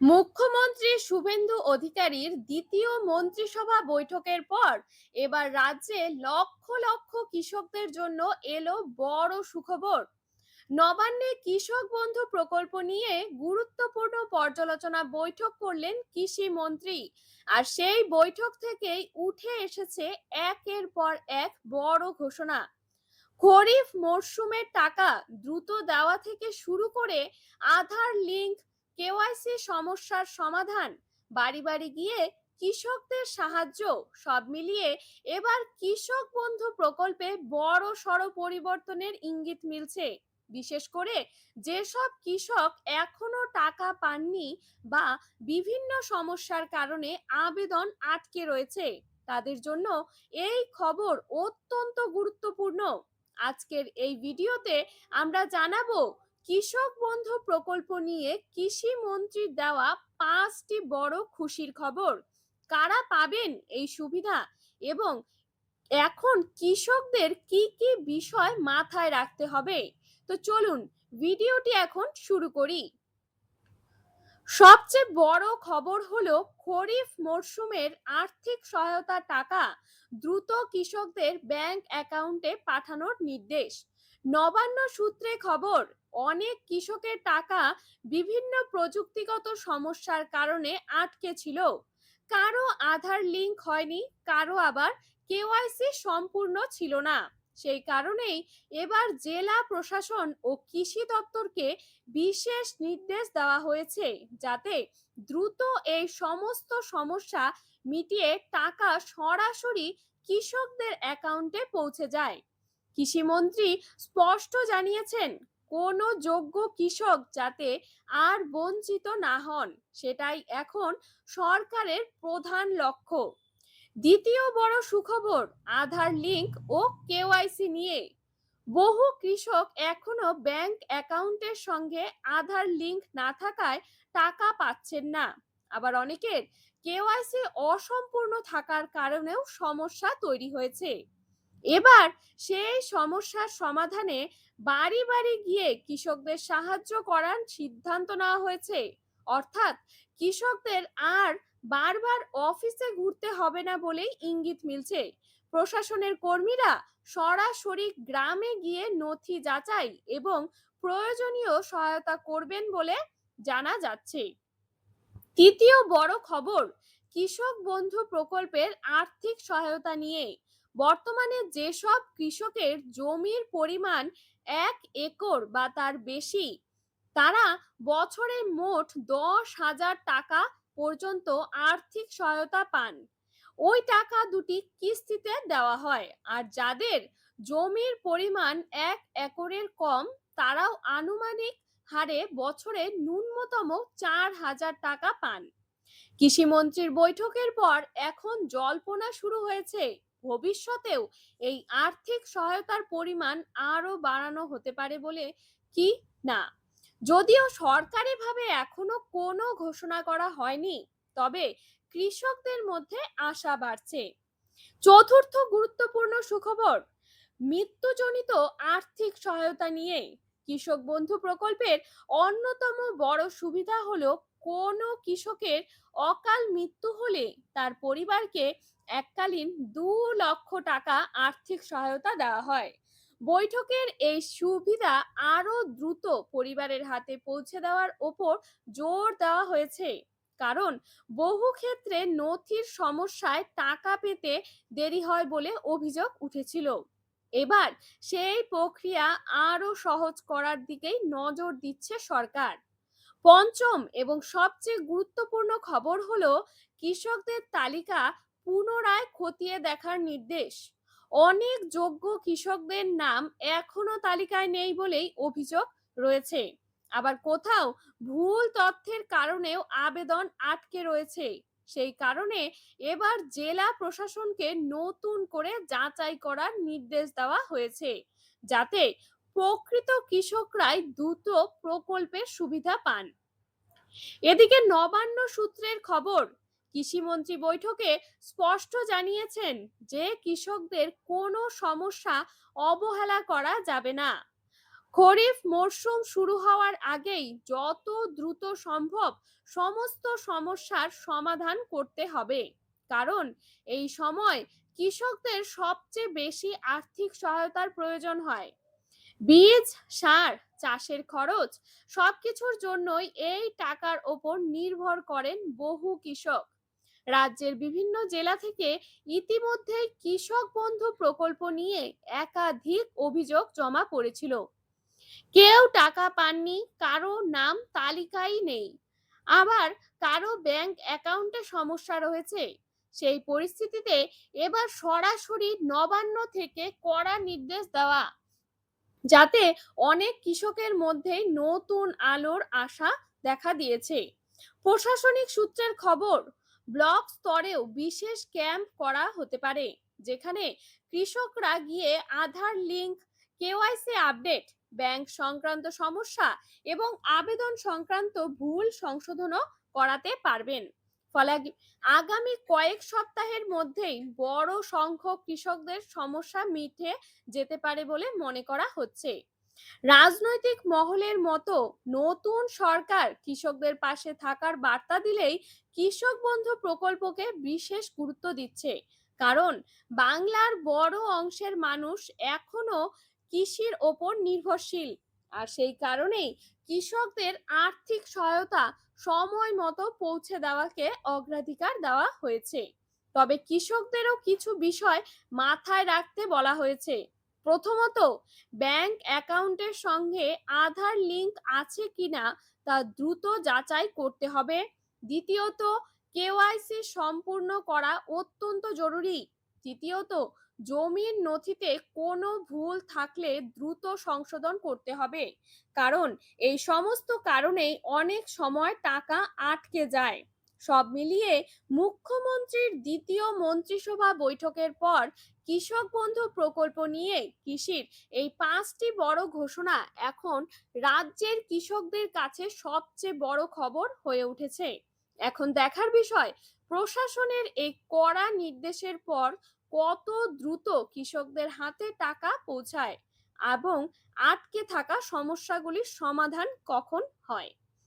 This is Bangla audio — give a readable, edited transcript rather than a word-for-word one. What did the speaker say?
মুখ্যমন্ত্রী শুভেন্দু অধিকারীর দ্বিতীয় মন্ত্রিসভা বৈঠকের পর এবার রাজ্যে লক্ষ লক্ষ কৃষকদের জন্য এলো বড় সুখবর। নবান্নে কৃষক বন্ধু প্রকল্প নিয়ে গুরুত্বপূর্ণ পর্যালোচনা বৈঠক করলেন কৃষি মন্ত্রী। আর সেই বৈঠক থেকেই উঠে এসেছে একের পর এক বড় ঘোষণা। খরিফ মরশুমের টাকা দ্রুত দেওয়া থেকে শুরু করে আধার লিঙ্ক, কেওয়াইসি সমস্যার সমাধান, বাড়ি বাড়ি গিয়ে কৃষকদের সাহায্য, সব মিলিয়ে এবার কৃষক বন্ধু প্রকল্পে বড় সড় পরিবর্তনের ইঙ্গিত মিলছে। বিশেষ করে যেসব কৃষক এখনো টাকা পাননি বা বিভিন্ন সমস্যার কারণে আবেদন আটকে রয়েছে, তাদের জন্য এই খবর অত্যন্ত গুরুত্বপূর্ণ। আজকের এই ভিডিওতে আমরা জানাবো কৃষক বন্ধু প্রকল্প নিয়ে কৃষি মন্ত্রীর দেওয়া 5টি বড় খুশির খবর, কারা পাবেন এই সুবিধা এবং এখন কৃষকদের কি কি বিষয় মাথায় রাখতে হবে। তো চলুন ভিডিওটি এখন শুরু করি। সবচেয়ে বড় খবর হলো খরিফ মরশুমের আর্থিক সহায়তা টাকা দ্রুত কৃষকদের ব্যাংক অ্যাকাউন্টে পাঠানোর নির্দেশ। নবান্ন সূত্রে খবর, অনেক কৃষকের টাকা বিভিন্ন প্রযুক্তিগত সমস্যার কারণে আটকে ছিল। কারো আধার লিংক হয়নি, কারো আবার কেওয়াইসি সম্পূর্ণ ছিল না। সেই কারণেই এবার জেলা প্রশাসন ও কৃষি দপ্তরকে বিশেষ নির্দেশ দেওয়া হয়েছে, যাতে দ্রুত এই সমস্ত সমস্যা মিটিয়ে টাকা সরাসরি কৃষকদের অ্যাকাউন্টে পৌঁছে যায়। কৃষিমন্ত্রী স্পষ্ট জানিয়েছেন, কোনো যোগ্য কৃষক যাতে আর বঞ্চিত না হন, সেটাই এখন সরকারের প্রধান লক্ষ্য। দ্বিতীয় বড় সুখবর আধার লিংক ও কেওয়াইসি নিয়ে। বহু কৃষক এখনো ব্যাংক অ্যাকাউন্টের সঙ্গে আধার লিংক না থাকায় টাকা পাচ্ছেন না। আবার অনেকের কেওয়াইসি অসম্পূর্ণ থাকার কারণেও সমস্যা তৈরি হয়েছে। এবার সেই সমস্যার সমাধানে বাড়ি বাড়ি গিয়ে কৃষকদের সাহায্য করার সিদ্ধান্ত নেওয়া হয়েছে। অর্থাৎ কৃষকদের আর বারবার অফিসে ঘুরতে হবে না বলেই ইঙ্গিত মিলছে। প্রশাসনের কর্মীরা সরাসরি গ্রামে গিয়ে নথি যাচাই এবং প্রয়োজনীয় সহায়তা করবেন বলে জানা যাচ্ছে। তৃতীয় বড় খবর কৃষক বন্ধু প্রকল্পের আর্থিক সহায়তা নিয়ে। বর্তমানে যেসব কৃষকের জমির পরিমাণ 1 একর বা তার বেশি, তারা বছরে মোট 10,000 টাকা পর্যন্ত আর্থিক সহায়তা পান। ওই টাকা দুটি কিস্তিতে দেওয়া হয়। আর যাদের জমির পরিমাণ 1 একরের কম, তারাও আনুমানিক হারে বছরে ন্যূনতম 4,000 টাকা পান। কৃষিমন্ত্রীর বৈঠকের পর এখন জল্পনা শুরু হয়েছে, ভবিষ্যতেও এই আর্থিক সহায়তার পরিমাণ আরো বাড়ানো হতে পারে বলে। কি না, যদিও সরকারিভাবে এখনো কোনো ঘোষণা করা হয়নি, তবে কৃষকদের মধ্যে আশা বাড়ছে। চতুর্থ গুরুত্বপূর্ণ সুখবর মৃত্যুজনিত আর্থিক সহায়তা নিয়ে। কৃষক বন্ধু প্রকল্পের অন্যতম বড় সুবিধা হলো কোনো কৃষকের অকাল মৃত্যু হলে তার পরিবারকে এককালীন 2 লক্ষ টাকা আর্থিক সহায়তা দেওয়া হয়। বৈঠকের এই সুবিধা আরো দ্রুত পরিবারের হাতে পৌঁছে দেওয়ার ওপর জোর দেওয়া হয়েছে, কারণ বহু ক্ষেত্রে নথির সমস্যায় টাকা পেতে দেরি হয় বলে অভিযোগ উঠেছিল। এবার সেই প্রক্রিয়া আরো সহজ করার দিকেই নজর দিচ্ছে সরকার। পঞ্চম এবং সবচেয়ে গুরুত্বপূর্ণ খবর হলো কৃষকদের তালিকা পুনরায় খতিয়ে দেখার নির্দেশ। অনেক যোগ্য কৃষকদের নাম এখনো তালিকায় নেই বলেই অভিযোগ রয়েছে। আবার কোথাও ভুল তথ্যের কারণেও আবেদন আটকে রয়েছে। সেই কারণে এবার জেলা প্রশাসনকে নতুন করে যাচাই করার নির্দেশ দেওয়া হয়েছে, যাতে প্রকৃত কৃষকরাই দ্রুত প্রকল্পের সুবিধা পান। এদিকে নবান্ন সূত্রের খবর, কৃষিমন্ত্রী বৈঠকে স্পষ্ট জানিয়েছেন যে কৃষকদের কোনো সমস্যা অবহেলা করা যাবে না। খরিফ মরশুম শুরু হওয়ার আগেই যত দ্রুত সম্ভব সমস্ত সমস্যার সমাধান করতে হবে, কারণ এই সময় কৃষকদের সবচেয়ে বেশি আর্থিক সহায়তার প্রয়োজন হয়। বীজ, সার, চাষের খরচ সবকিছুর জন্যই এই টাকার ওপর নির্ভর করেন বহু কৃষক। রাজ্যের বিভিন্ন জেলা থেকে ইতিমধ্যেই কৃষক বন্ধু প্রকল্প নিয়ে একাধিক অভিযোগ জমা পড়েছিল। কেউ টাকা পাননি, কারো নাম তালিকায় নেই, আবার কারো ব্যাংক অ্যাকাউন্টে সমস্যা রয়েছে। সেই পরিস্থিতিতে এবার সরাসরি নবান্ন থেকে কড়া নির্দেশ দেওয়া, যাতে অনেক কৃষকের মধ্যে নতুন আলোর আশা দেখা দিয়েছে। প্রশাসনিক সূত্রের খবর, ব্লক স্তরেও বিশেষ ক্যাম্প করা হতে পারে, যেখানে কৃষকরা গিয়ে আধার লিংক, কেওয়াইসি আপডেট, ব্যাংক সংক্রান্ত সমস্যা এবং আবেদন সংক্রান্ত ভুল সংশোধনও করাতে পারবেন। ফলে আগামী কয়েক সপ্তাহের মধ্যেই বড় সংখ্যক কৃষকদের সমস্যা মিটে যেতে পারে বলে মনে করা হচ্ছে। রাজনৈতিক মহলের মতো নতুন সরকার কৃষকদের পাশে থাকার বার্তা দিলেই কৃষক বন্ধু প্রকল্পকে বিশেষ গুরুত্ব দিচ্ছে, কারণ বাংলার বড় অংশের মানুষ এখনো কৃষির ওপর নির্ভরশীল। আর সেই কারণেই কৃষকদের আর্থিক সহায়তা সময় মতো পৌঁছে দেওয়াকে অগ্রাধিকার দেওয়া হয়েছে। তবে কৃষকদেরও কিছু বিষয় মাথায় রাখতে বলা হয়েছে। প্রথমত, ব্যাংক অ্যাকাউন্টের সঙ্গে আধার লিংক আছে কিনা তা দ্রুত যাচাই করতে হবে। দ্বিতীয়ত, কেওয়াইসি সম্পূর্ণ করা অত্যন্ত জরুরি। তৃতীয়ত, জমির নথিতে কোনো ভুল থাকলে দ্রুত সংশোধন করতে হবে, কারণ এই সমস্ত কারণেই অনেক সময় টাকা আটকে যায়। সব মিলিয়ে মুখ্যমন্ত্রীর দ্বিতীয় মন্ত্রিসভা বৈঠকের পর কৃষক বন্ধু প্রকল্প নিয়ে কৃষির এই 5টি বড় ঘোষণা এখন রাজ্যের কৃষকদের কাছে সবচেয়ে বড় খবর হয়ে উঠেছে। এখন দেখার বিষয়, প্রশাসনের এই কড়া নির্দেশের পর কত দ্রুত কৃষকদের হাতে টাকা পৌঁছায় এবং আটকে থাকা সমস্যাগুলির সমাধান কখন হয়।